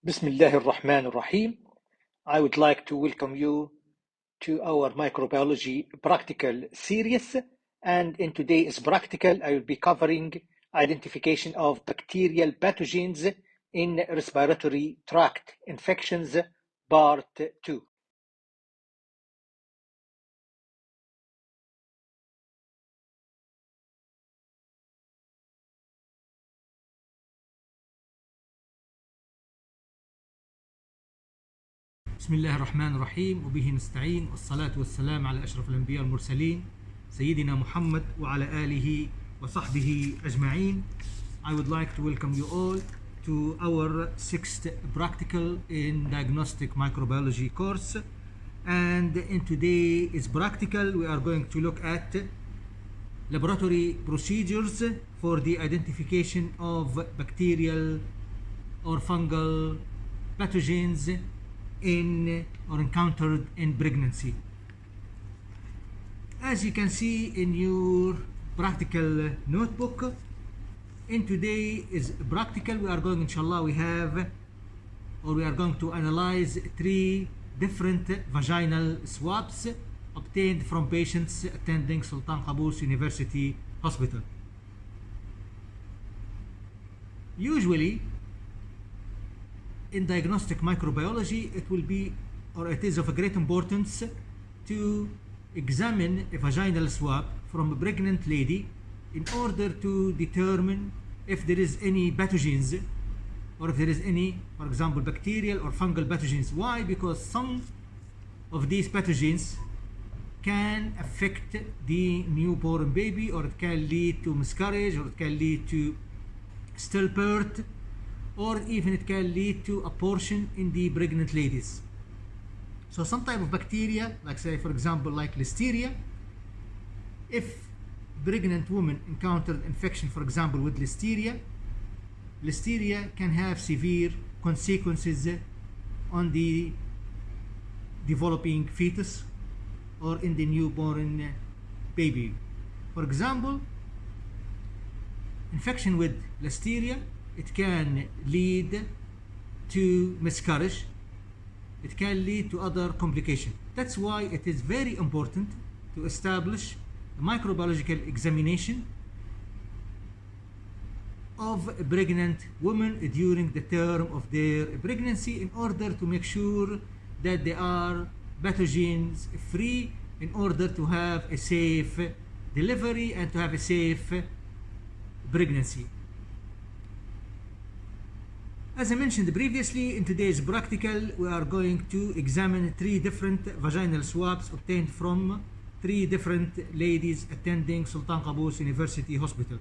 Bismillahir Rahmanir Rahim. I would like to welcome you to our microbiology practical series. And in today's practical, I will be covering identification of bacterial pathogens in respiratory tract infections, part 2. بسم الله الرحمن الرحيم وبه نستعين والصلاة والسلام على أشرف الأنبياء والمرسلين سيدنا محمد وعلى آله وصحبه أجمعين. I would like to welcome you all to our sixth practical in diagnostic microbiology course, and in today's practical we are going to look at laboratory procedures for the identification of bacterial or fungal pathogens in or encountered in pregnancy. As you can see in your practical notebook, in today's practical we are going, inshallah, we are going to analyze 3 different vaginal swabs obtained from patients attending Sultan Qaboos University Hospital. Usually in diagnostic microbiology, it is of a great importance to examine a vaginal swab from a pregnant lady in order to determine if there is any pathogens or if there is any, for example, bacterial or fungal pathogens. Why? Because some of these pathogens can affect the newborn baby, or it can lead to miscarriage, or it can lead to stillbirth, or even it can lead to abortion in the pregnant ladies. So some type of bacteria, like say for example like Listeria, if pregnant woman encountered infection, for example with Listeria can have severe consequences on the developing fetus or in the newborn baby. For example, infection with Listeria, it can lead to miscarriage, it can lead to other complications. That's why it is very important to establish a microbiological examination of a pregnant woman during the term of their pregnancy in order to make sure that they are pathogens free, in order to have a safe delivery and to have a safe pregnancy. As I mentioned previously, in today's practical, we are going to examine 3 different vaginal swabs obtained from 3 different ladies attending Sultan Qaboos University Hospital.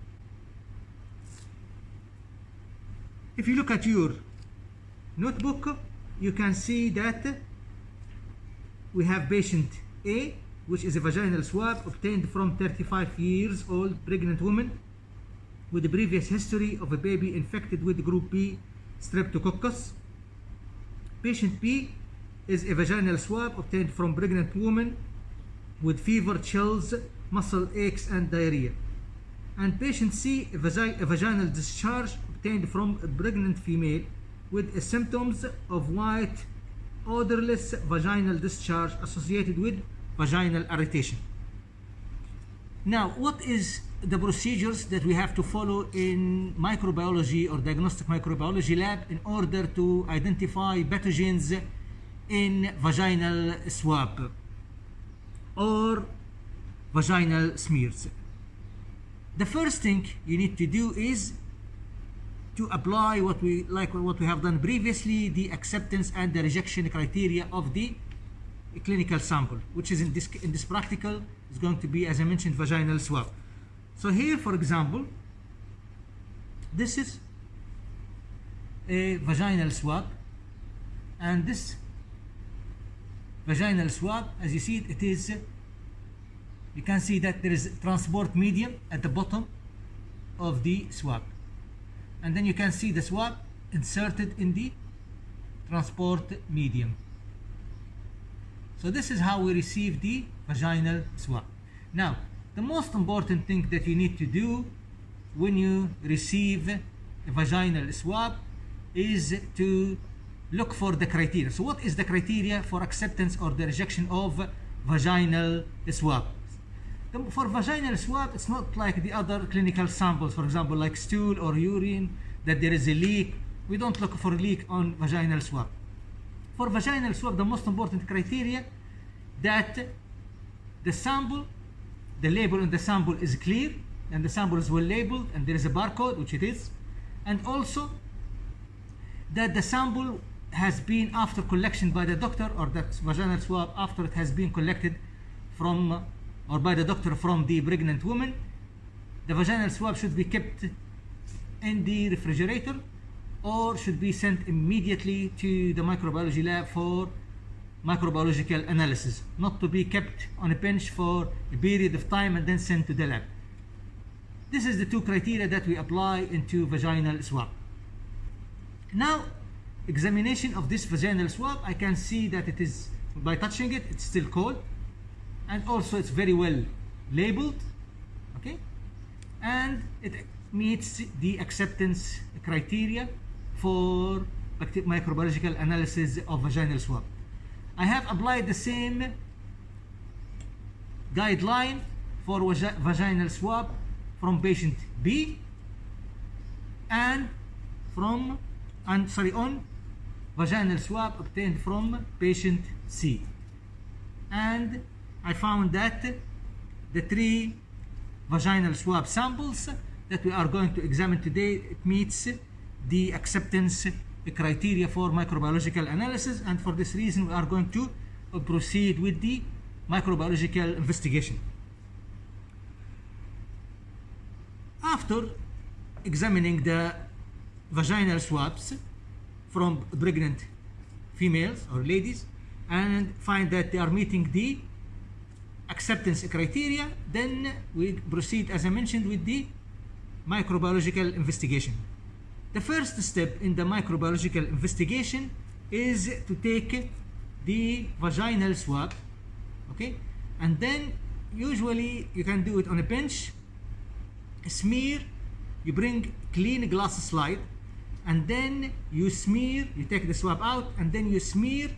If you look at your notebook, you can see that we have patient A, which is a vaginal swab obtained from 35 years old pregnant woman with a previous history of a baby infected with group B Streptococcus. Patient B is a vaginal swab obtained from pregnant woman with fever, chills, muscle aches and diarrhea. And patient C, a vaginal discharge obtained from a pregnant female with symptoms of white odorless vaginal discharge associated with vaginal irritation. Now, what is the procedures that we have to follow in microbiology or diagnostic microbiology lab in order to identify pathogens in vaginal swab or vaginal smears? The first thing you need to do is to apply what we have done previously, the acceptance and the rejection criteria of the clinical sample, which is in this practical is going to be, as I mentioned, vaginal swab. So here, for example, this is a vaginal swab, and this vaginal swab, as you see it is, you can see that there is transport medium at the bottom of the swab, and then you can see the swab inserted in the transport medium. So this is how we receive the vaginal swab. Now, the most important thing that you need to do when you receive a vaginal swab is to look for the criteria. So what is the criteria for acceptance or the rejection of vaginal swab? For vaginal swab, it's not like the other clinical samples, for example, like stool or urine, that there is a leak. We don't look for a leak on vaginal swab. For vaginal swab, the most important criteria that the sample, the label on the sample is clear, and the sample is well labeled, and there is a barcode, which it is, and also that the sample has been, after collection by the doctor, or that vaginal swab after it has been collected from or by the doctor from the pregnant woman, the vaginal swab should be kept in the refrigerator or should be sent immediately to the microbiology lab for microbiological analysis, not to be kept on a bench for a period of time and then sent to the lab. This is the two criteria that we apply into vaginal swab. Now, examination of this vaginal swab, I can see that it is, by touching it, it's still cold, and also it's very well labeled, okay, and it meets the acceptance criteria for microbiological analysis of vaginal swab. I have applied the same guideline for vaginal swab from patient B and on vaginal swab obtained from patient C, and I found that the three vaginal swab samples that we are going to examine today, it meets the acceptance criteria for microbiological analysis, and for this reason we are going to proceed with the microbiological investigation. After examining the vaginal swabs from pregnant females or ladies and find that they are meeting the acceptance criteria, then we proceed, as I mentioned, with the microbiological investigation. The first step in the microbiological investigation is to take the vaginal swab, okay, and then usually you can do it on a bench, smear, you bring clean glass slide, and then you smear, you take the swab out, and then you smear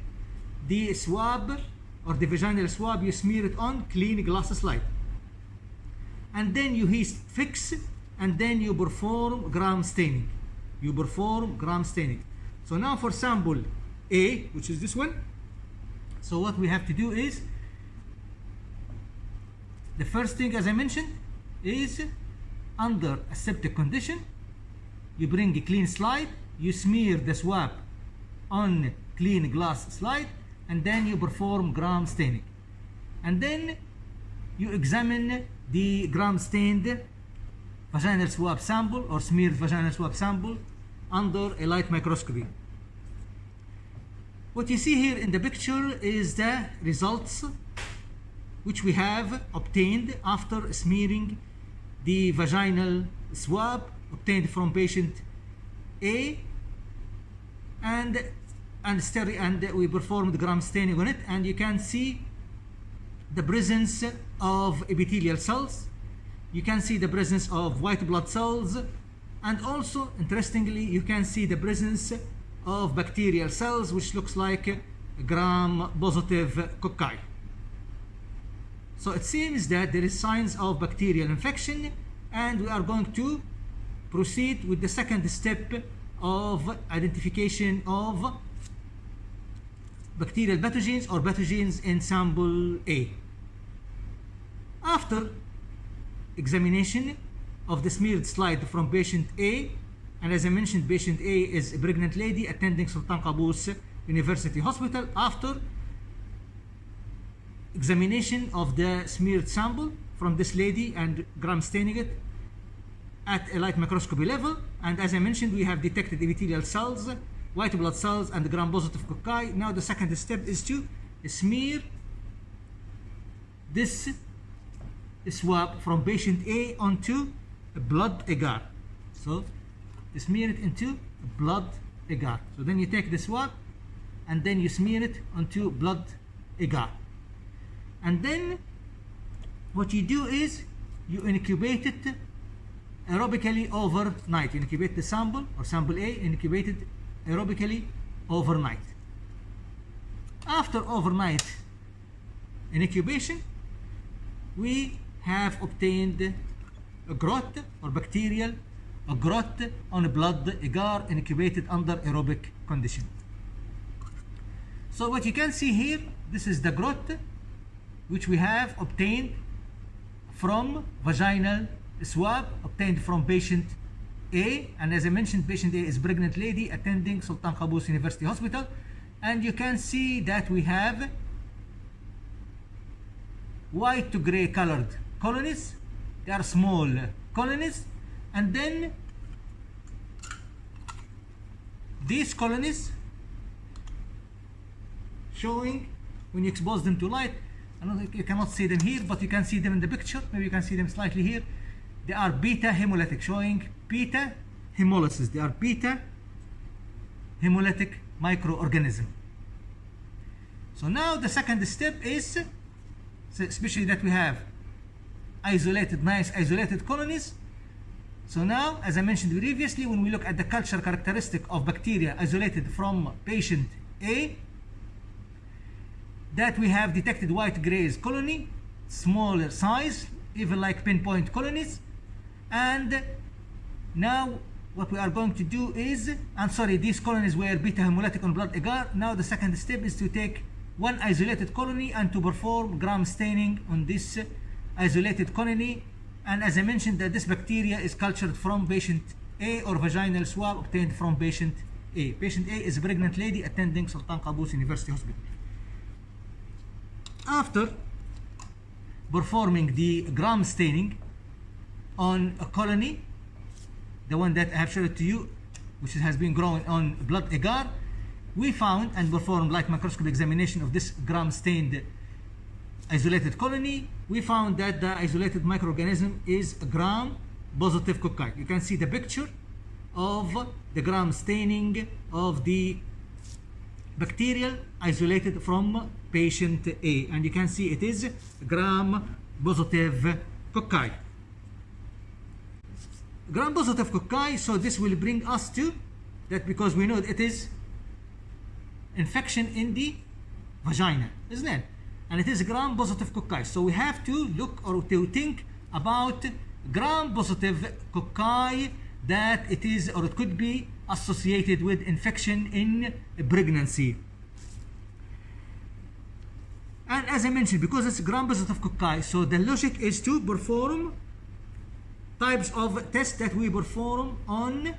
the swab or the vaginal swab, you smear it on clean glass slide, and then you fix, and then you perform gram staining. So now for sample A, which is this one, so what we have to do is, the first thing, as I mentioned, is under aseptic condition, you bring a clean slide, you smear the swab on clean glass slide, and then you perform gram staining, and then you examine the gram stained vaginal swab sample or smeared vaginal swab sample under a light microscopy. What you see here in the picture is the results which we have obtained after smearing the vaginal swab obtained from patient A, and we performed gram staining on it, and you can see the presence of epithelial cells, you can see the presence of white blood cells, and also, interestingly, you can see the presence of bacterial cells, which looks like gram-positive cocci. So it seems that there is signs of bacterial infection, and we are going to proceed with the second step of identification of bacterial pathogens or pathogens in sample A. After examination of the smeared slide from patient A, and as I mentioned, patient A is a pregnant lady attending Sultan Qaboos University Hospital. After examination of the smeared sample from this lady and gram staining it at a light microscopy level, and as I mentioned, we have detected epithelial cells, white blood cells, and gram-positive cocci. Now the second step is to smear this swab from patient A onto a blood agar. So smear it into a blood agar. So then you take the swab and then you smear it onto blood agar. And then what you do is you incubate it aerobically overnight. You incubate the sample or sample A, incubated aerobically overnight. After overnight incubation, we have obtained a growth or bacterial a growth on a blood agar incubated under aerobic condition. So what you can see here, this is the growth which we have obtained from vaginal swab obtained from patient A, and as I mentioned, patient A is pregnant lady attending Sultan Qaboos University Hospital, and you can see that we have white to gray colored colonies. They are small colonies, and then these colonies showing when you expose them to light. I don't think you cannot see them here, but you can see them in the picture. Maybe you can see them slightly here. They are beta hemolytic, showing beta hemolysis. They are beta hemolytic microorganism. So now the second step is, especially that we have isolated, nice isolated colonies. So now, as I mentioned previously, when we look at the culture characteristic of bacteria isolated from patient A, that we have detected white-grays colony, smaller size, even like pinpoint colonies. And now what we are going to do is, I'm sorry, these colonies were beta hemolytic on blood agar. Now the second step is to take one isolated colony and to perform gram staining on this isolated colony. And as I mentioned, that this bacteria is cultured from patient A or vaginal swab obtained from patient A. Patient A is a pregnant lady attending Sultan Qaboos University Hospital. After performing the gram staining on a colony, the one that I have showed to you, which has been growing on blood agar, we found and performed light microscope examination of this gram stained isolated colony. We found that the isolated microorganism is a gram positive cocci. You can see the picture of the gram staining of the bacterial isolated from patient A, and you can see it is gram positive cocci. Gram positive cocci, so this will bring us to that, because we know that it is infection in the vagina, isn't it? And it is gram positive cocci. So we have to look or to think about gram positive cocci, that it is or it could be associated with infection in pregnancy. And as I mentioned, because it's gram positive cocci, so the logic is to perform types of tests that we perform on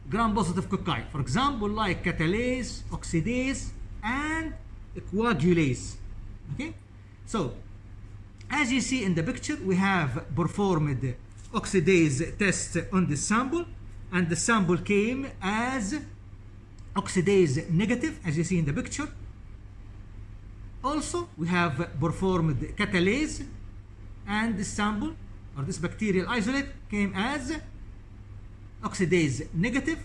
gram positive cocci. For example, like catalase, oxidase, and coagulase. Okay, so as you see in the picture, we have performed oxidase tests on this sample, and the sample came as oxidase negative, as you see in the picture. Also, we have performed catalase, and this sample or this bacterial isolate came as oxidase negative,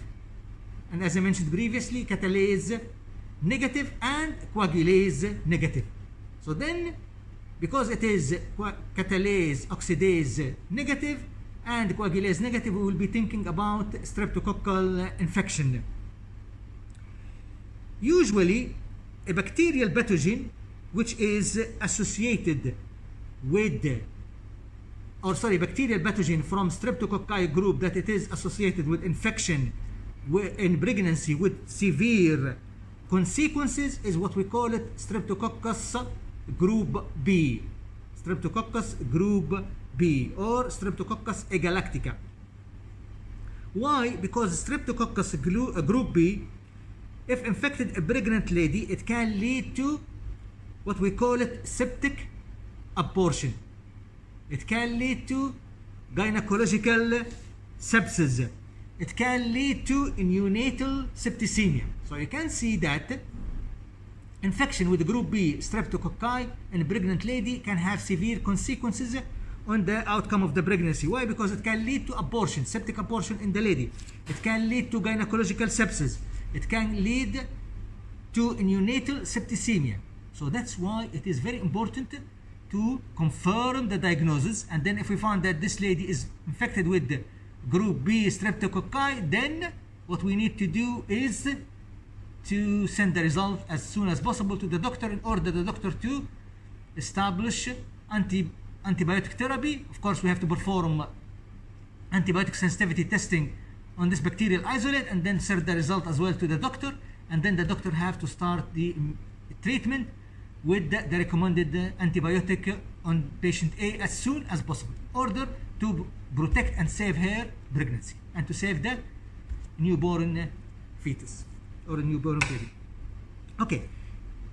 and as I mentioned previously, catalase negative and coagulase negative. So then, because it is catalase oxidase negative and coagulase negative, we will be thinking about streptococcal infection. Usually, a bacterial pathogen which is associated with, bacterial pathogen from streptococci group, that it is associated with infection in pregnancy with severe consequences, is what we call it Streptococcus group B. Streptococcus group B, or Streptococcus agalactica. Why? Because Streptococcus group B, if infected a pregnant lady, it can lead to what we call it septic abortion. It can lead to gynecological sepsis. It can lead to neonatal septicemia. So you can see that infection with group B streptococci in a pregnant lady can have severe consequences on the outcome of the pregnancy. Why? Because it can lead to abortion, septic abortion in the lady. It can lead to gynecological sepsis. It can lead to neonatal septicemia. So that's why it is very important to confirm the diagnosis. And then if we find that this lady is infected with group B streptococci, then what we need to do is to send the result as soon as possible to the doctor in order the doctor to establish antibiotic therapy. Of course, we have to perform antibiotic sensitivity testing on this bacterial isolate and then send the result as well to the doctor, and then the doctor have to start the treatment with the recommended antibiotic on patient A as soon as possible in order to protect and save her pregnancy and to save the newborn fetus or a newborn baby. Okay,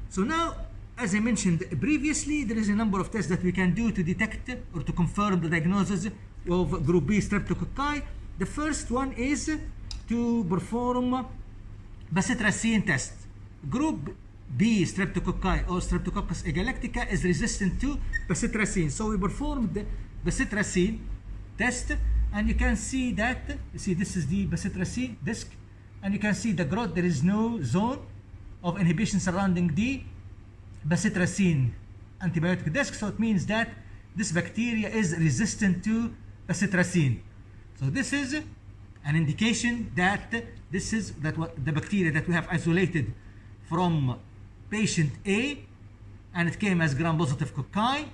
so now, as I mentioned previously, there is a number of tests that we can do to detect or to confirm the diagnosis of group B streptococci. The first one is to perform bacitracin test. Group B streptococci or Streptococcus agalactica is resistant to bacitracin. So we performed the bacitracin test, and you can see that, you see this is the bacitracin disc, and you can see the growth. There is no zone of inhibition surrounding the bacitracin antibiotic disc, so it means that this bacteria is resistant to bacitracin. So this is an indication that the bacteria that we have isolated from patient A, and it came as gram-positive cocci,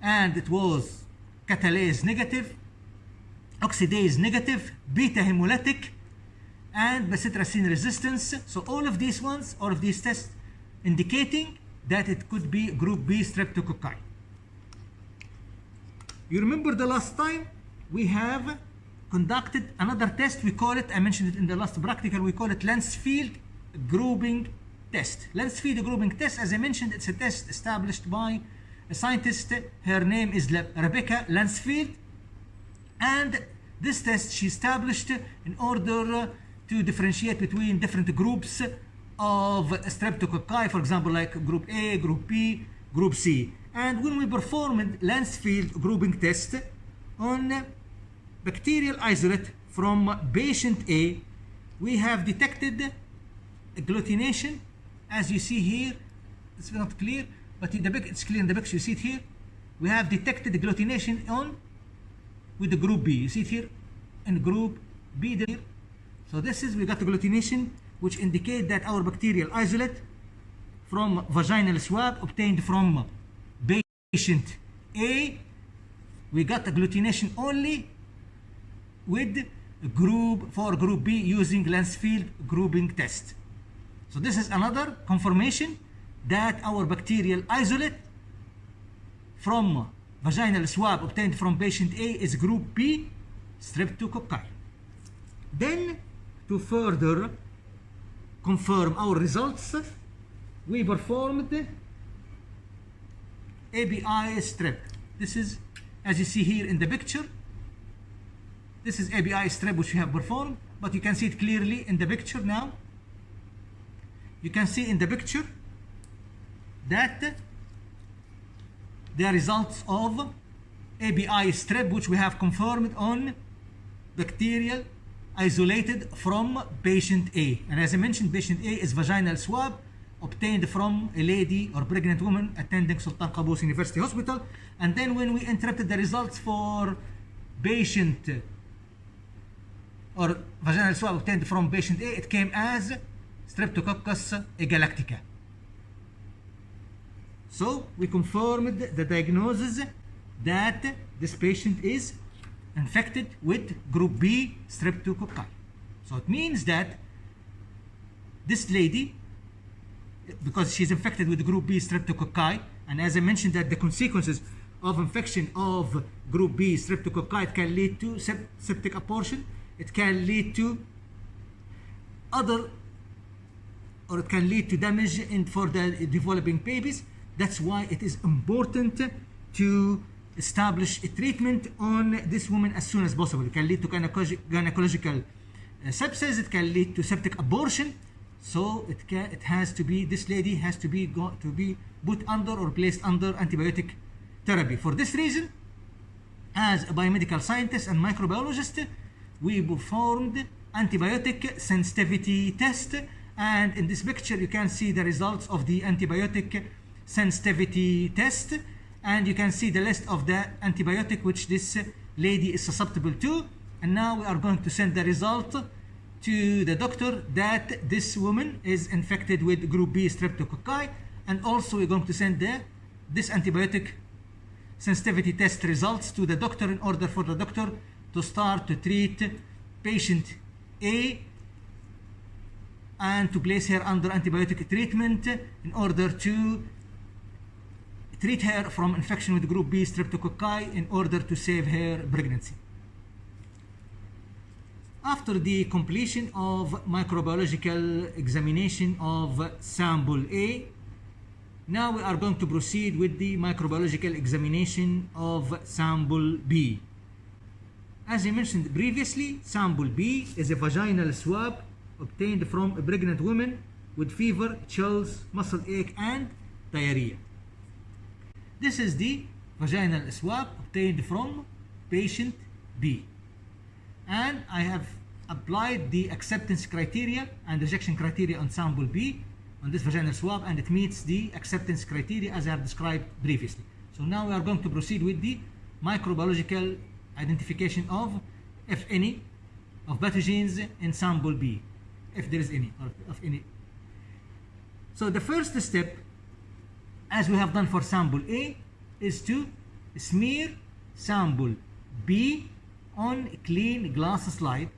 and it was catalase negative, oxidase negative, beta hemolytic, and bacitracin resistance. So all of these ones, all of these tests indicating that it could be group B streptococci. You remember the last time we have conducted another test, we call it, I mentioned it in the last practical, we call it Lancefield grouping test. Lancefield grouping test, as I mentioned, it's a test established by a scientist. Her name is Rebecca Lancefield, and this test she established in order to differentiate between different groups of streptococci, for example, like group A, group B, group C. And when we performed Lancefield grouping test on bacterial isolate from patient A, we have detected agglutination, as you see here. It's not clear, but it's clear in the picture. You see it here. We have detected agglutination on with the group B. You see it here in group B there. So this is, we got agglutination, which indicate that our bacterial isolate from vaginal swab obtained from patient A, we got agglutination only with group B using Lancefield grouping test. So this is another confirmation that our bacterial isolate from vaginal swab obtained from patient A is group B streptococci. Then, to further confirm our results, we performed ABI strep. This is, as you see here in the picture, this is ABI strep which we have performed, but you can see it clearly in the picture now. You can see in the picture that the results of ABI strep which we have confirmed on bacterial isolated from patient A. And as I mentioned, patient A is vaginal swab obtained from a lady or pregnant woman attending Sultan Qaboos University Hospital. And then when we interpreted the results for patient or vaginal swab obtained from patient A, it came as Streptococcus agalactica. So we confirmed the diagnosis that this patient is infected with group B streptococci. So it means that this lady, because she's infected with group B streptococci, and as I mentioned that the consequences of infection of group B streptococci, it can lead to septic abortion, it can lead to it can lead to damage for the developing babies. That's why it is important to establish a treatment on this woman as soon as possible. It can lead to gynecological sepsis, it can lead to septic abortion. So this lady has to be put under or placed under antibiotic therapy. For this reason, as a biomedical scientist and microbiologist, we performed antibiotic sensitivity test, and in this picture you can see the results of the antibiotic sensitivity test, and you can see the list of the antibiotic which this lady is susceptible to. And now we are going to send the result to the doctor that this woman is infected with group B streptococci, and also we're going to send this antibiotic sensitivity test results to the doctor in order for the doctor to start to treat patient A and to place her under antibiotic treatment in order to treat her from infection with group B streptococci in order to save her pregnancy. After the completion of microbiological examination of sample A, now we are going to proceed with the microbiological examination of sample B. As I mentioned previously, sample B is a vaginal swab obtained from a pregnant woman with fever, chills, muscle ache, and diarrhea. This is the vaginal swab obtained from patient B. And I have applied the acceptance criteria and rejection criteria on sample B on this vaginal swab, and it meets the acceptance criteria as I have described previously. So now we are going to proceed with the microbiological identification of, if any, of pathogens in sample B, if there is any, or of any. So the first step, as we have done for sample A, is to smear sample B on a clean glass slide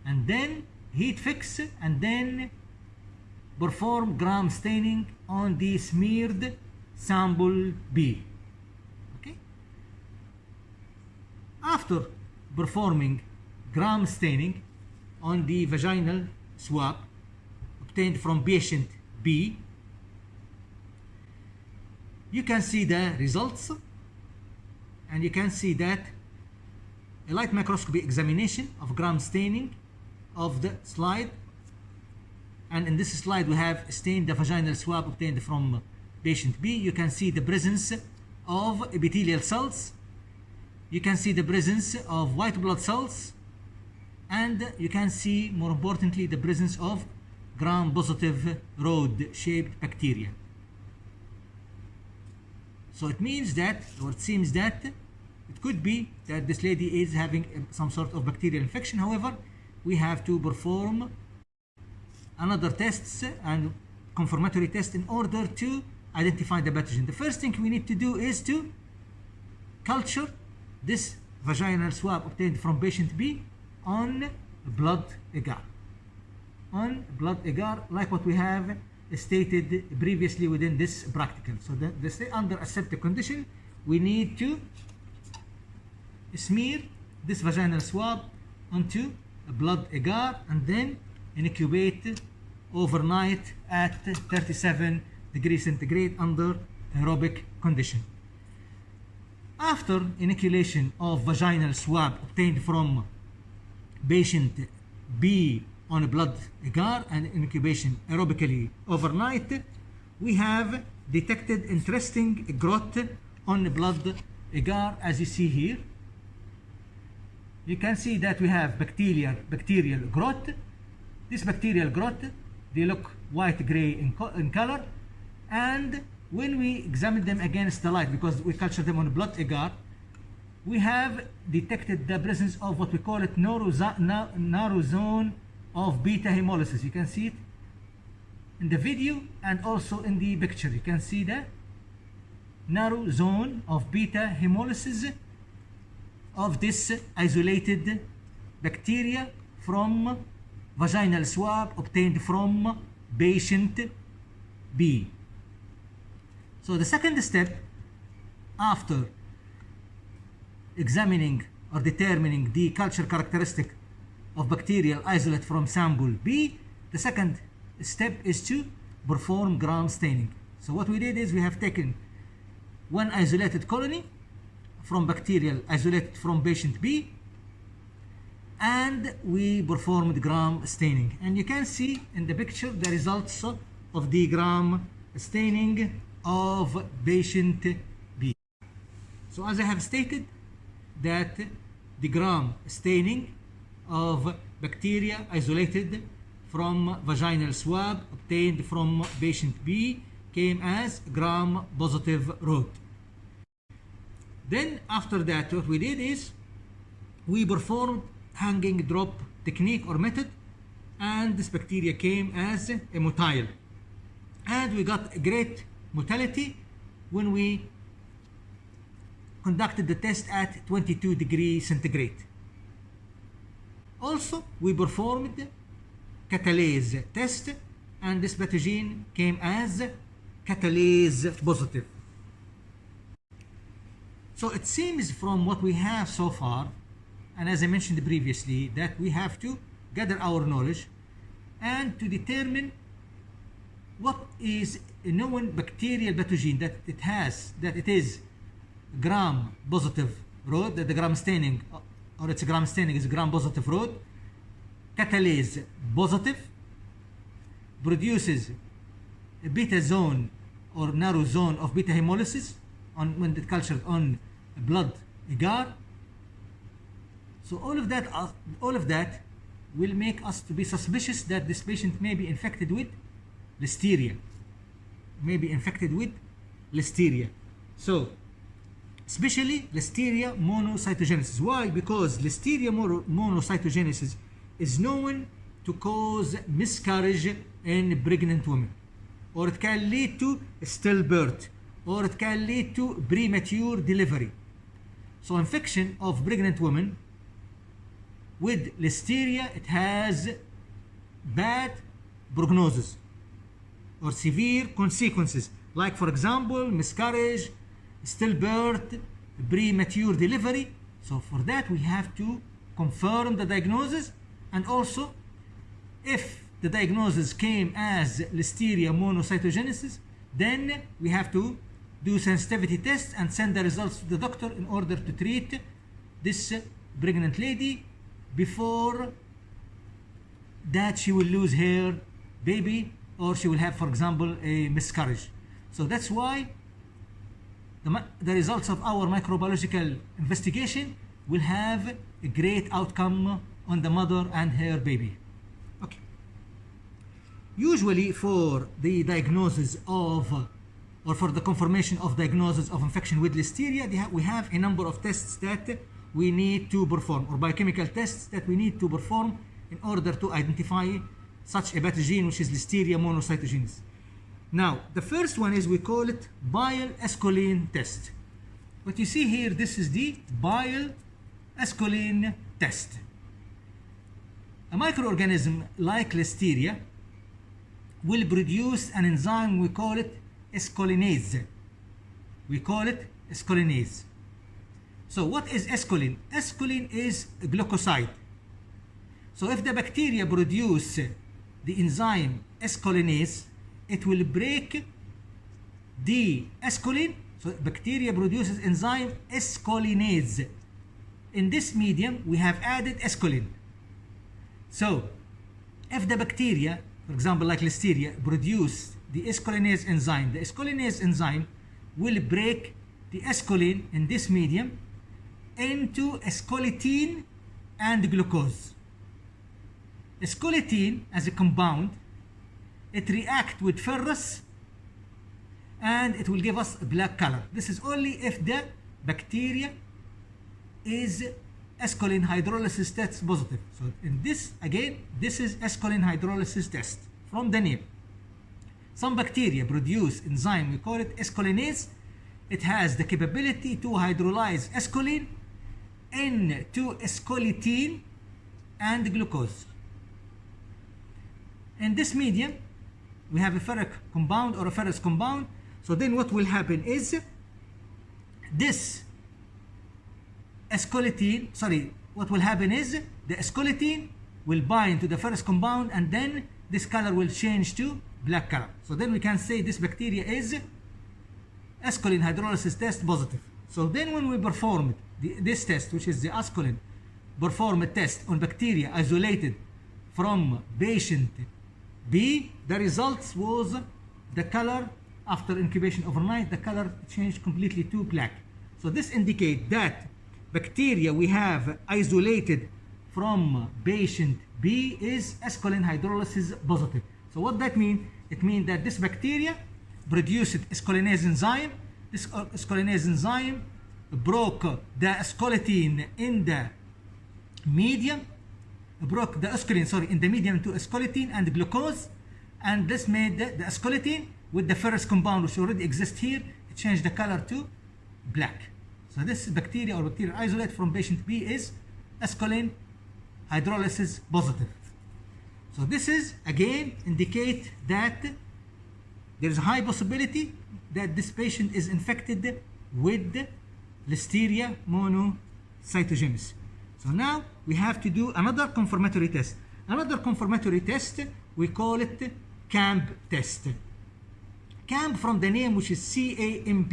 and then heat fix and then perform gram staining on the smeared sample B. Okay? After performing gram staining on the vaginal swab obtained from patient B, you can see the results, and you can see that a light microscopy examination of gram staining of the slide, and in this slide we have stained the vaginal swab obtained from patient B. You can see the presence of epithelial cells, you can see the presence of white blood cells, and you can see, more importantly, the presence of gram-positive rod-shaped bacteria. So it means that, or it seems that, it could be that this lady is having some sort of bacterial infection. However, we have to perform another tests and confirmatory test in order to identify the pathogen. The first thing we need to do is to culture this vaginal swab obtained from patient B on blood agar. On blood agar, like what we have stated previously within this practical. So under aseptic condition, we need to smear this vaginal swab onto a blood agar and then incubate overnight at 37 degrees centigrade under aerobic condition. After inoculation of vaginal swab obtained from patient B on a blood agar and incubation aerobically overnight, we have detected interesting growth on the blood agar, as you see here. You can see that we have bacterial growth. This bacterial growth, they look white-gray in color, and when we examine them against the light, because we culture them on a blood agar, we have detected the presence of what we call it narrow zone of beta hemolysis. You can see it in the video and also in the picture. You can see the narrow zone of beta hemolysis of this isolated bacteria from vaginal swab obtained from patient B. So the second step, after examining or determining the culture characteristic of bacterial isolate from sample B, the second step is to perform gram staining. So what we did is we have taken one isolated colony from bacterial isolated from patient B, and we performed gram staining, and you can see in the picture the results of the gram staining of patient B. So as I have stated, that the gram staining of bacteria isolated from vaginal swab obtained from patient B came as gram positive rod. Then after that, what we did is we performed hanging drop technique or method and this bacteria came as a motile. And we got a great motility when we conducted the test at 22 degrees centigrade. Also, we performed catalase test, and this pathogen came as catalase positive. So it seems from what we have so far, and as I mentioned previously, that we have to gather our knowledge and to determine what is a known bacterial pathogen that it is gram positive road, that the gram staining or its gram staining is gram positive road, catalase positive, produces a beta zone or narrow zone of beta hemolysis when it cultured on blood agar. So all of that will make us to be suspicious that this patient may be infected with listeria. So especially Listeria monocytogenesis. Why? Because Listeria monocytogenesis is known to cause miscarriage in pregnant women, or it can lead to stillbirth, or it can lead to premature delivery. So infection of pregnant women with Listeria, it has bad prognosis or severe consequences, like for example miscarriage, stillbirth, premature delivery. So for that we have to confirm the diagnosis, and also if the diagnosis came as Listeria monocytogenesis, then we have to do sensitivity tests and send the results to the doctor in order to treat this pregnant lady before that she will lose her baby, or she will have, for example, a miscarriage. So that's why the results of our microbiological investigation will have a great outcome on the mother and her baby. Okay. Usually for the diagnosis of, or for the confirmation of diagnosis of infection with Listeria, we have a number of tests that we need to perform, or biochemical tests that we need to perform in order to identify such a pathogen, which is Listeria monocytogenes. Now, the first one is, we call it bile escoline test. What you see here, this is the bile escoline test. A microorganism like Listeria will produce an enzyme, we call it escolinase. So what is escolin? Escolin is a glucoside. So if the bacteria produce the enzyme escolinase, it will break the escolin. So bacteria produces enzyme escolinase. In this medium, we have added escolin. So if the bacteria, for example, like Listeria, produce the escolinase enzyme, the escolinase enzyme will break the escolin in this medium into escolitine and glucose. Escolitine as a compound, it reacts with ferrous and it will give us a black color. This is only if the bacteria is escolin hydrolysis test positive. So in this, again, this is escolin hydrolysis test from the name. Some bacteria produce enzyme, we call it escolinase. It has the capability to hydrolyze escolin into escolitine and glucose. In this medium, we have a ferric compound or a ferrous compound. So then what will happen is, this escolitine, what will happen is the escolitine will bind to the ferrous compound, and then this color will change to black color. So then we can say this bacteria is escolin hydrolysis test positive. So then when we performed this test, which is the escolin performed test on bacteria isolated from patient B, the results was the color after incubation overnight, the color changed completely to black. So this indicates that bacteria we have isolated from patient B is escolin hydrolysis positive. So what that means? It means that this bacteria produced escolinase enzyme. This escolinase enzyme broke the escolitine in the medium, broke the esculin, sorry, in the medium to escolitin and glucose, and this made the escolitin with the ferrous compound which already exists here, it changed the color to black. So this bacteria or bacterial isolate from patient B is esculin hydrolysis positive. So this is again indicate that there is a high possibility that this patient is infected with Listeria monocytogenes. So now we have to do another confirmatory test. Another confirmatory test, we call it CAMP test. CAMP, from the name, which is CAMP.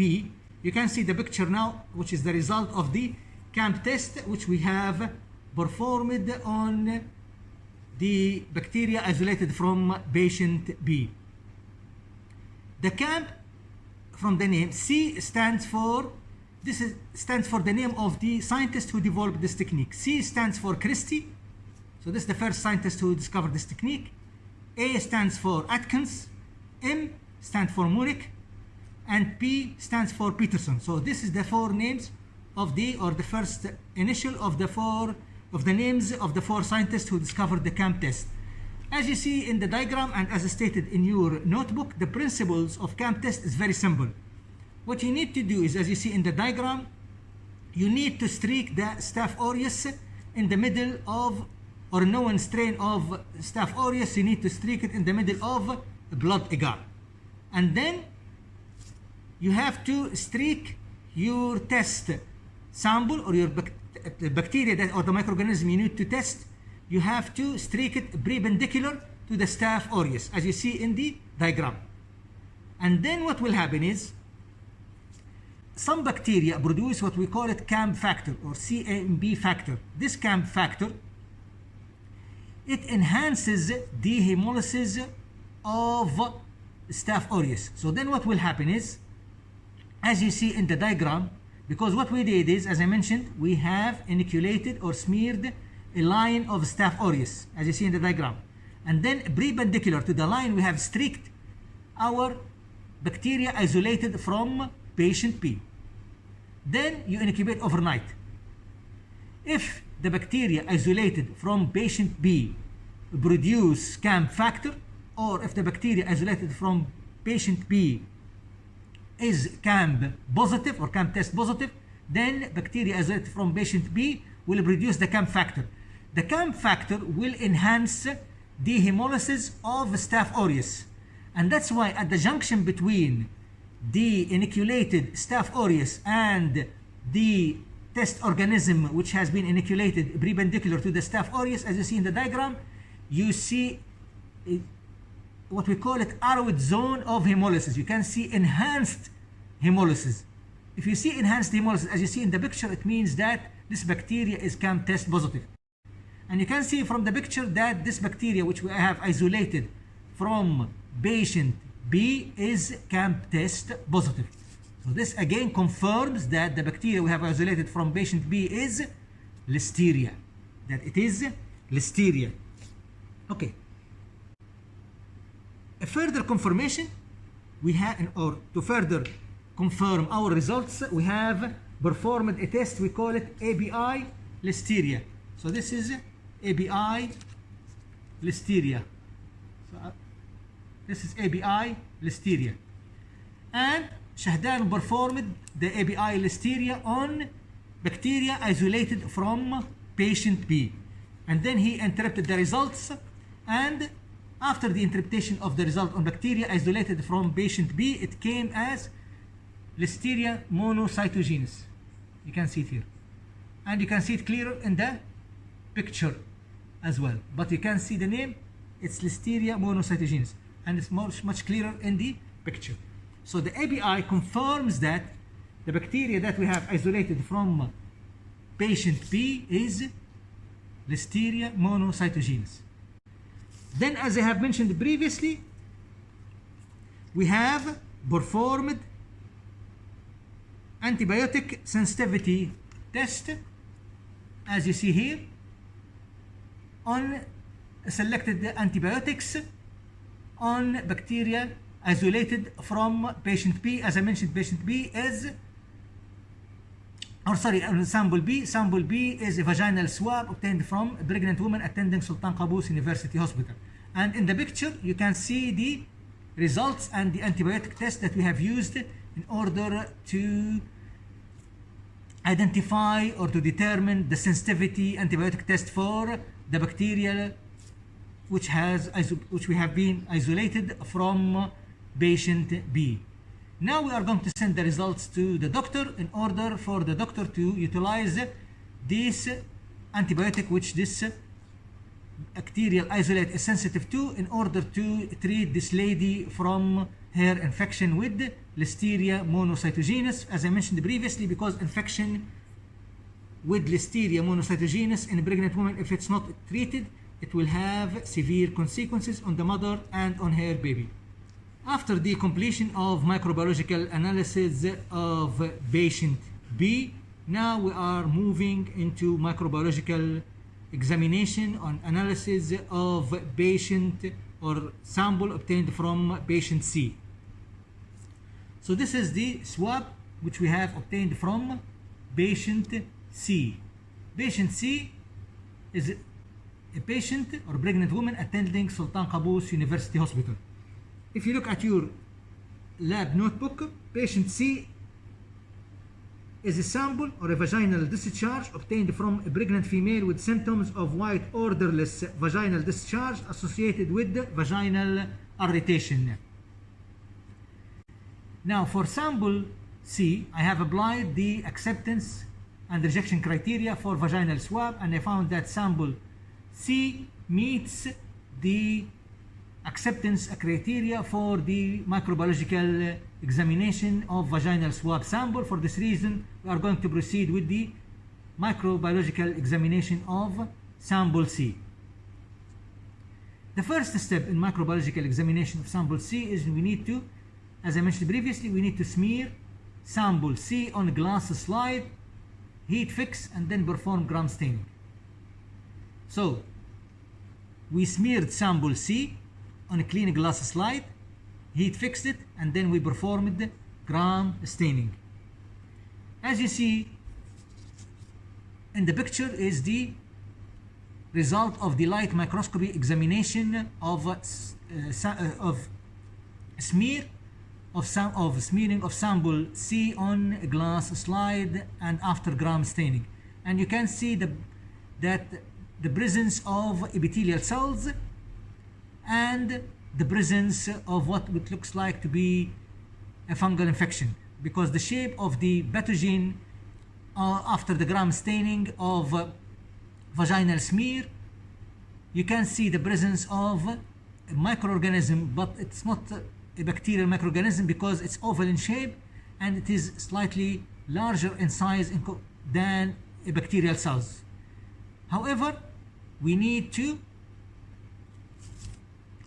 You can see the picture now, which is the result of the CAMP test, which we have performed on the bacteria isolated from patient B. The CAMP, from the name, C stands for, stands for the name of the scientist who developed this technique. C stands for Christie. So this is the first scientist who discovered this technique. A stands for Atkins. M stands for Munich. And P stands for Peterson. So this is the four names of the, or the first initial of the four, of the names of the four scientists who discovered the CAMP test. As you see in the diagram and as stated in your notebook, the principles of CAMP test is very simple. What you need to do is, as you see in the diagram, you need to streak the Staph aureus in the middle of, or known strain of Staph aureus, you need to streak it in the middle of blood agar. And then you have to streak your test sample or your bacteria that, or the microorganism you need to test. You have to streak it perpendicular to the Staph aureus, as you see in the diagram. And then what will happen is, some bacteria produce what we call it CAMP factor or CAMP factor. This CAMP factor, it enhances the hemolysis of Staph aureus. So then what will happen is, as you see in the diagram, because what we did is, as I mentioned, we have inoculated or smeared a line of Staph aureus, as you see in the diagram. And then perpendicular to the line, we have streaked our bacteria isolated from patient P. Then you incubate overnight. If the bacteria isolated from patient B produce CAMP factor, or if the bacteria isolated from patient B is CAMP positive or CAMP test positive, then bacteria isolated from patient B will produce the CAMP factor. The CAMP factor will enhance the hemolysis of Staph aureus. And that's why at the junction between the inoculated Staph aureus and the test organism which has been inoculated perpendicular to the Staph aureus, as you see in the diagram, you see what we call it arrowed zone of hemolysis. You can see enhanced hemolysis. If you see enhanced hemolysis, as you see in the picture, it means that this bacteria is CAMP test positive. And you can see from the picture that this bacteria which we have isolated from patient B is CAMP test positive. So this again confirms that the bacteria we have isolated from patient B is Listeria. That it is Listeria. Okay. A further confirmation we have, or to further confirm our results, we have performed a test, we call it ABI Listeria. So this is ABI Listeria. So this is ABI Listeria. And Shahdan performed the ABI Listeria on bacteria isolated from patient B. And then he interpreted the results, and after the interpretation of the result on bacteria isolated from patient B, it came as Listeria monocytogenes. You can see it here. And you can see it clearer in the picture as well. But you can see the name, it's Listeria monocytogenes. And it's much clearer in the picture. So the ABI confirms that the bacteria that we have isolated from patient B is Listeria monocytogenes. Then, as I have mentioned previously, we have performed antibiotic sensitivity test, as you see here, on selected antibiotics on bacteria isolated from patient B. As I mentioned, patient B is or sorry, sample B. Sample B is a vaginal swab obtained from a pregnant woman attending Sultan Qaboos University Hospital. And in the picture, you can see the results and the antibiotic test that we have used in order to identify or to determine the sensitivity antibiotic test for the bacteria which we have been isolated from patient B. Now we are going to send the results to the doctor in order for the doctor to utilize this antibiotic which this bacterial isolate is sensitive to in order to treat this lady from her infection with Listeria monocytogenes, as I mentioned previously, because infection with Listeria monocytogenes in a pregnant woman, if it's not treated, it will have severe consequences on the mother and on her baby. After the completion of microbiological analysis of patient B, now we are moving into microbiological examination on analysis of patient or sample obtained from patient C. So this is the swab which we have obtained from patient C. Patient C is a patient or pregnant woman attending Sultan Qaboos University Hospital. If you look at your lab notebook, patient C is a sample or a vaginal discharge obtained from a pregnant female with symptoms of white odorless vaginal discharge associated with vaginal irritation. Now for sample C, I have applied the acceptance and rejection criteria for vaginal swab, and I found that sample C meets the acceptance criteria for the microbiological examination of vaginal swab sample. For this reason, we are going to proceed with the microbiological examination of sample C. The first step in microbiological examination of sample C is we need to, as I mentioned previously, we need to smear sample C on a glass slide, heat fix, and then perform gram staining. So, we smeared sample C on a clean glass slide, heat fixed it, and then we performed gram staining. As you see in the picture is the result of the light microscopy examination of smearing of sample C on a glass slide and after gram staining. And you can see that the presence of epithelial cells and the presence of what it looks like to be a fungal infection, because the shape of the pathogen after the gram staining of vaginal smear, you can see the presence of a microorganism, but it's not a bacterial microorganism because it's oval in shape and it is slightly larger in size than a bacterial cells. However, we need to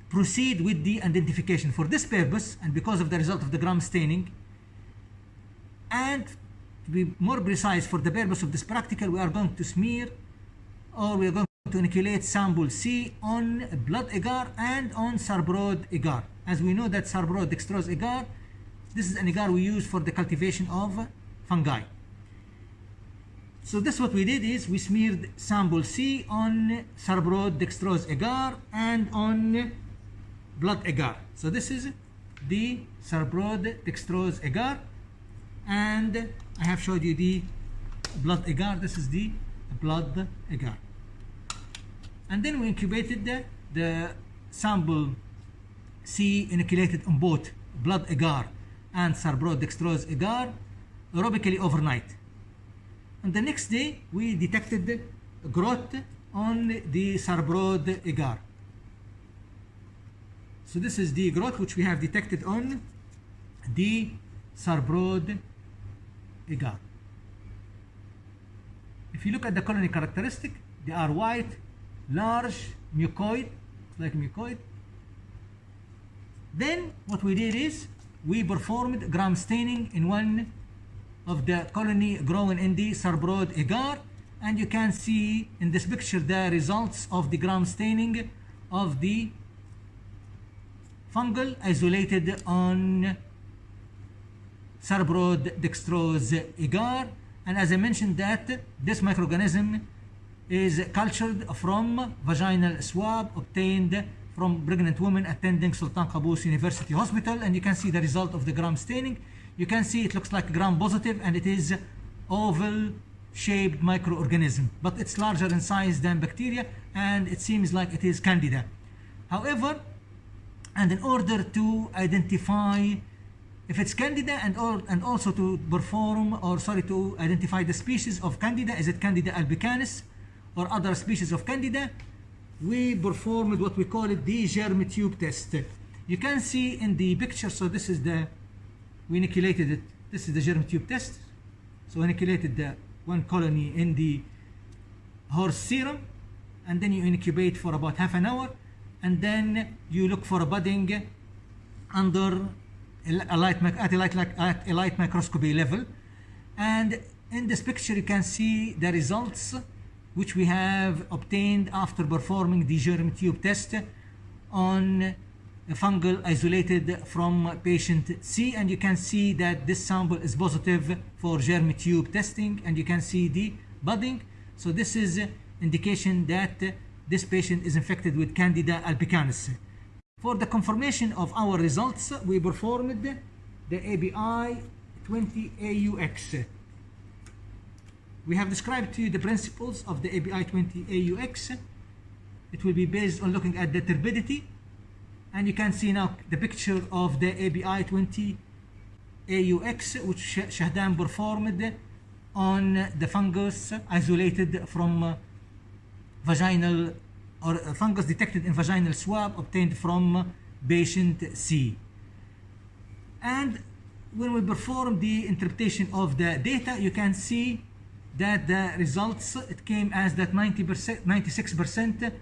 proceed with the identification. For this purpose, and because of the result of the gram staining, and to be more precise for the purpose of this practical, we are going to smear, or we are going to inoculate sample C on blood agar and on sarbrod agar. As we know that sarbrod dextrose agar, this is an agar we use for the cultivation of fungi. So this what we did is we smeared sample C on sarbrod dextrose agar and on blood agar. So this is the sarbrod dextrose agar, and I have showed you the blood agar. This is the blood agar. And then we incubated the sample C inoculated on both blood agar and sarbrod dextrose agar aerobically overnight. And the next day we detected growth on the sarbrod agar. So this is the growth which we have detected on the sarbrod agar. If you look at the colony characteristic, they are white, large, mucoid, like mucoid. Then what we did is we performed gram staining in one of the colony growing in the sarbrod agar, and you can see in this picture the results of the gram staining of the fungal isolated on sarbrod dextrose agar, And as I mentioned that this microorganism is cultured from vaginal swab obtained from pregnant women attending Sultan Qaboos University Hospital, and you can see the result of the gram staining. You can see it looks like gram positive, and it is oval shaped microorganism, but it's larger in size than bacteria, and it seems like it is candida. However, and in order to identify if it's candida and also to to identify the species of candida, is it Candida albicans or other species of candida, we performed what we call it the germ tube test. You can see in the picture, so this is we inoculated it, this is the germ tube test. So inoculated the one colony in the horse serum, and then you incubate for about half an hour, and then you look for a budding under a light microscopy level. And in this picture you can see the results which we have obtained after performing the germ tube test on a fungal isolated from patient C, and you can see that this sample is positive for germ tube testing, and you can see the budding. So this is indication that this patient is infected with Candida albicans. For the confirmation of our results, we performed the ABI 20AUX. We have described to you the principles of the ABI 20AUX. It will be based on looking at the turbidity, and you can see now the picture of the ABI 20AUX, which Shahdan performed on the fungus isolated from vaginal, or fungus detected in vaginal swab obtained from patient C. And when we perform the interpretation of the data, you can see that the results, it came as that 96%,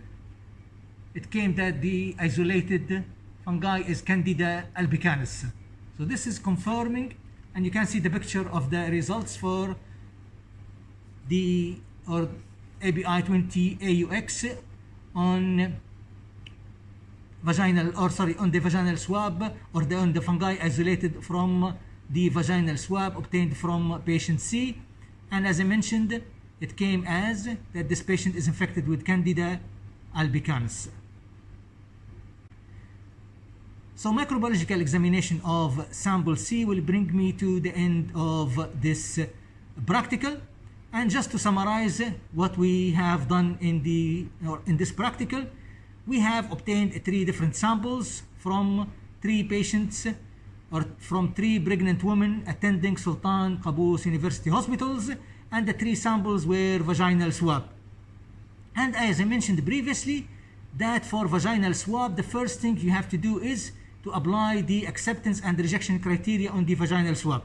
it came that the isolated fungi is Candida albicans. So this is confirming, and you can see the picture of the results for the ABI 20AUX on the vaginal swab, or on the fungi isolated from the vaginal swab obtained from patient C. And as I mentioned, it came as that this patient is infected with Candida albicans. So microbiological examination of sample C will bring me to the end of this practical. And just to summarize what we have done in this practical, we have obtained 3 different samples from 3 patients, or from 3 pregnant women attending Sultan Qaboos University hospitals, and the 3 samples were vaginal swab. And as I mentioned previously, that for vaginal swab, the first thing you have to do is to apply the acceptance and rejection criteria on the vaginal swab.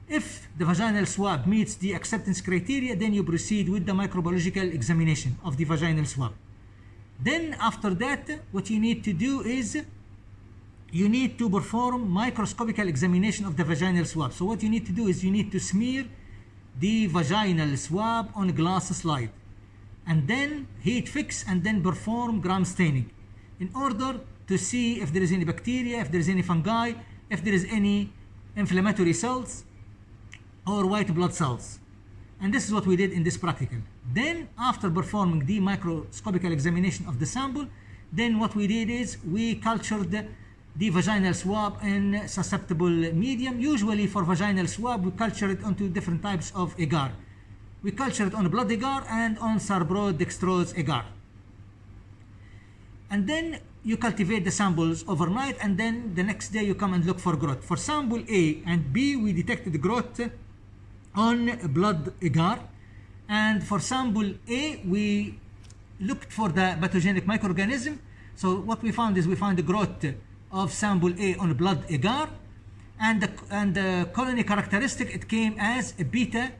If the vaginal swab meets the acceptance criteria, then you proceed with the microbiological examination of the vaginal swab. Then after that, what you need to do is you need to perform microscopical examination of the vaginal swab. So what you need to do is you need to smear the vaginal swab on a glass slide, and then heat fix, and then perform gram staining in order to see if there is any bacteria, if there is any fungi, if there is any inflammatory cells or white blood cells. And this is what we did in this practical. Then after performing the microscopical examination of the sample, then what we did is we cultured the vaginal swab in susceptible medium. Usually for vaginal swab, we culture it onto different types of agar. We culture it on blood agar and on sarbrod dextrose agar. And then you cultivate the samples overnight, and then the next day you come and look for growth. For sample A and B, we detected growth on blood agar, and for sample A, we looked for the pathogenic microorganism. So what we found is we found the growth of sample A on blood agar, and the colony characteristic, it came as a beta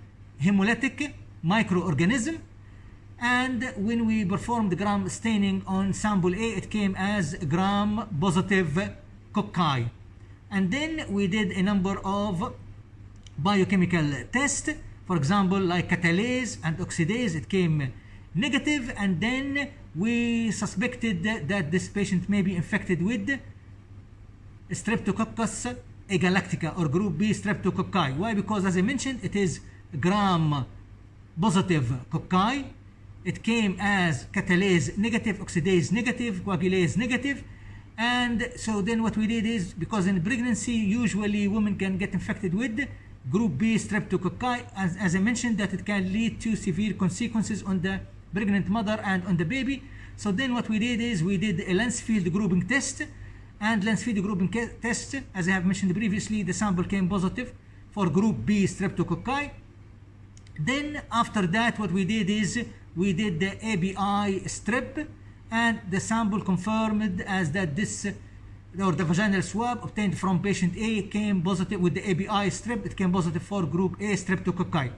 hemolytic microorganism. And when we performed the gram staining on sample A, it came as gram positive cocci. And then we did a number of biochemical tests, for example, like catalase and oxidase, it came negative. And then we suspected that this patient may be infected with Streptococcus agalactica, or group B streptococci. Why? Because as I mentioned, it is gram positive cocci. It came as catalase negative, oxidase negative, coagulase negative. And so then what we did is, because in pregnancy usually women can get infected with group B streptococci, as I mentioned, that it can lead to severe consequences on the pregnant mother and on the baby. So then what we did is we did a lens field grouping test, and lens field grouping test, as I have mentioned previously, the sample came positive for group B streptococci. Then after that what we did is we did the ABI strep, and the sample confirmed as that this, or the vaginal swab obtained from patient A came positive with the ABI strep. It came positive for group A streptococci.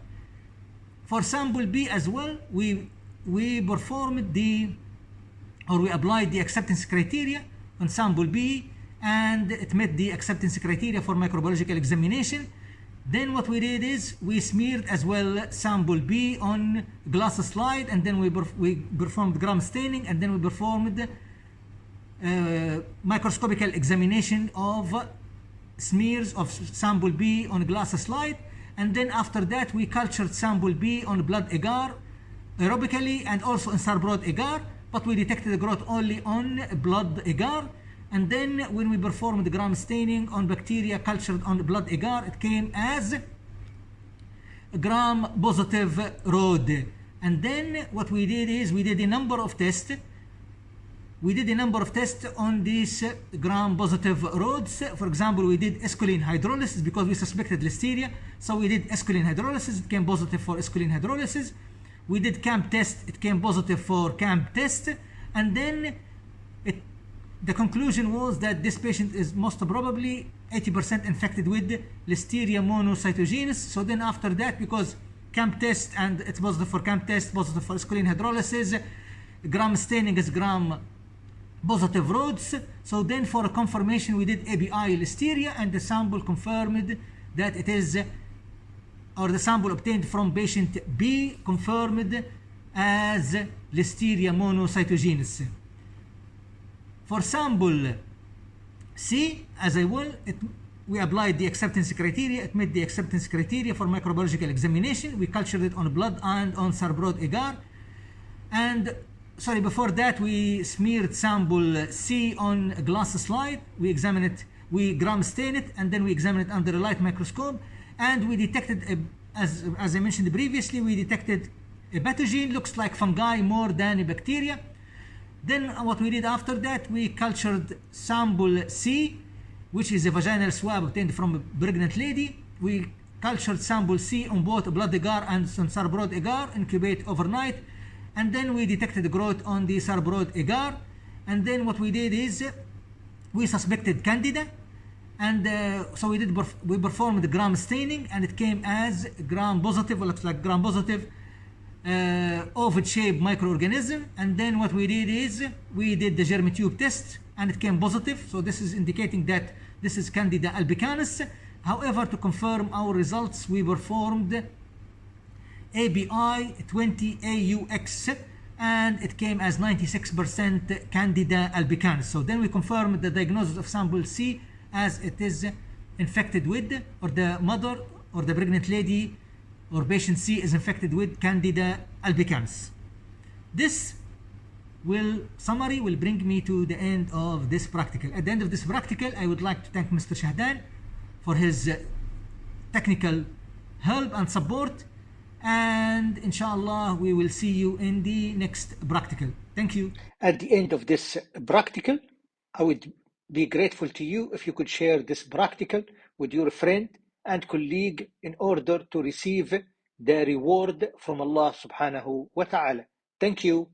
For sample B as well, we performed we applied the acceptance criteria on sample B, and it met the acceptance criteria for microbiological examination. Then what we did is we smeared as well sample B on glass slide, and then we performed gram staining, and then we performed microscopical examination of smears of sample B on glass slide. And then after that we cultured sample B on blood agar aerobically and also in sarbrod agar, but we detected the growth only on blood agar. And then when we performed the gram staining on bacteria cultured on blood agar, it came as gram positive rod. And then what we did is we did a number of tests. We did a number of tests on these gram positive rods. For example, we did esculin hydrolysis because we suspected listeria. So we did esculin hydrolysis. It came positive for esculin hydrolysis. We did CAMP test. It came positive for CAMP test. And then the conclusion was that this patient is most probably 80% infected with Listeria monocytogenes. So then after that, because CAMP test and it's positive for CAMP test, positive for esculin hydrolysis, gram staining is gram positive rods. So then for a confirmation we did ABI Listeria, and the sample confirmed that it is, or the sample obtained from patient B confirmed as Listeria monocytogenes. For sample C, as I will, we applied the acceptance criteria. It met the acceptance criteria for microbiological examination. We cultured it on blood and on sarbrod agar. And sorry, before that we smeared sample C on a glass slide. We examined it, we gram stained it, and then we examined it under a light microscope. And we detected, as I mentioned previously, we detected a pathogen, looks like fungi more than a bacteria. Then what we did after that, we cultured sample C, which is a vaginal swab obtained from a pregnant lady. We cultured sample C on both blood agar and on sarbrod agar, incubate overnight, and then we detected growth on the sarbrod agar. And then what we did is we suspected candida, and so we performed the gram staining, and it came as gram positive, or looks like gram positive oval-shaped microorganism. And then what we did is we did the germ tube test, and it came positive. So this is indicating that this is Candida albicans. However, to confirm our results, we performed ABI 20 AUX, and it came as 96% Candida albicans. So then we confirmed the diagnosis of sample C as it is infected with, or the mother or the pregnant lady or patient C is infected with Candida albicans. This summary will bring me to the end of this practical. At the end of this practical, I would like to thank Mr. Shahdan for his technical help and support, and inshallah we will see you in the next practical. Thank you. At the end of this practical, I would be grateful to you if you could share this practical with your friend and colleague in order to receive the reward from Allah subhanahu wa ta'ala. Thank you.